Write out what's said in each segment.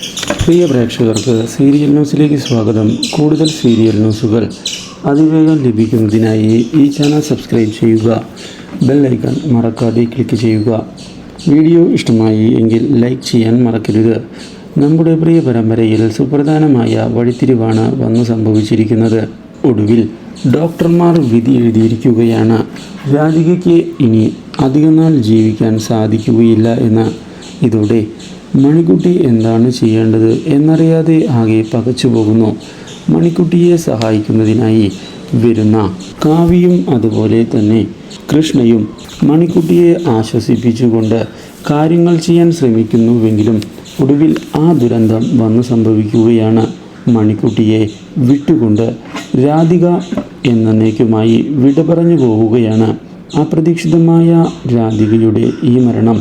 പ്രിയ പ്രേക്ഷകർക്ക് സീരിയൽ ന്യൂസിലേക്ക് സ്വാഗതം. കൂടുതൽ സീരിയൽ ന്യൂസുകൾ അതിവേഗം ലഭിക്കുന്നതിനായി ഈ ചാനൽ സബ്സ്ക്രൈബ് ചെയ്യുക. ബെൽ ഐക്കൺ മറക്കാതെ ക്ലിക്ക് ചെയ്യുക. വീഡിയോ ഇഷ്ടമായി എങ്കിൽ ലൈക്ക് ചെയ്യാൻ മറക്കരുത്. നമ്മുടെ പ്രിയ പരമ്പരയിൽ സുപ്രധാനമായ വഴിത്തിരിവാണ് വന്നു സംഭവിച്ചിരിക്കുന്നത്. ഒടുവിൽ ഡോക്ടർമാർ വിധി എഴുതിയിരിക്കുകയാണ്. രാധികയ്ക്ക് ഇനി അധികനാൾ ജീവിക്കാൻ സാധിക്കുകയില്ല എന്ന്. ഇതോടെ മണിക്കുട്ടി എന്താണ് ചെയ്യേണ്ടത് എന്നറിയാതെ ആകെ പകച്ചു പോകുന്നു. മണിക്കുട്ടിയെ സഹായിക്കുന്നതിനായി വരുന്ന കാവ്യയും അതുപോലെ തന്നെ കൃഷ്ണയും മണിക്കുട്ടിയെ ആശ്വസിപ്പിച്ചുകൊണ്ട് കാര്യങ്ങൾ ചെയ്യാൻ ശ്രമിക്കുന്നുവെങ്കിലും ഒടുവിൽ ആ ദുരന്തം വന്നു സംഭവിക്കുകയാണ്. മണിക്കുട്ടിയെ വിട്ടുകൊണ്ട് രാധിക എന്നേക്കുമായി വിട പറഞ്ഞു പോവുകയാണ്. അപ്രതീക്ഷിതമായ രാധികയുടെ ഈ മരണം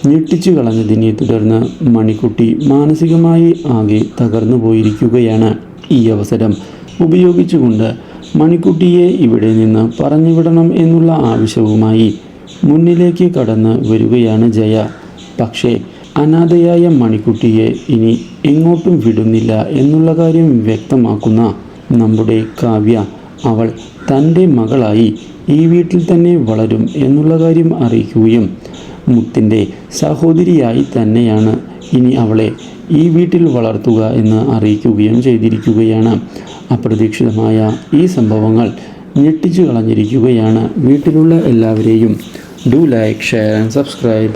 ഞെട്ടിച്ചു കളഞ്ഞതിനെ തുടർന്ന് മണിക്കുട്ടി മാനസികമായി ആകെ തകർന്നു പോയിരിക്കുകയാണ്. ഈ അവസരം ഉപയോഗിച്ചുകൊണ്ട് മണിക്കുട്ടിയെ ഇവിടെ നിന്ന് പറഞ്ഞുവിടണം എന്നുള്ള ആവശ്യവുമായി മുന്നിലേക്ക് കടന്ന് വരികയാണ് ജയ. പക്ഷേ അനാഥയായ മണിക്കുട്ടിയെ ഇനി എങ്ങോട്ടും വിടുന്നില്ല എന്നുള്ള കാര്യം വ്യക്തമാക്കുന്ന നമ്മുടെ കാവ്യ അവൾ തൻ്റെ മകളായി ഈ വീട്ടിൽ തന്നെ വളരും എന്നുള്ള കാര്യം അറിയിക്കുകയും മുത്തിൻ്റെ സഹോദരിയായി തന്നെയാണ് ഇനി അവളെ ഈ വീട്ടിൽ വളർത്തുക എന്ന് അറിയിക്കുകയും ചെയ്തിരിക്കുകയാണ്. അപ്രതീക്ഷിതമായ ഈ സംഭവങ്ങൾ ഞെട്ടിച്ചു കളഞ്ഞിരിക്കുകയാണ് വീട്ടിലുള്ള എല്ലാവരെയും. Do like, share and subscribe.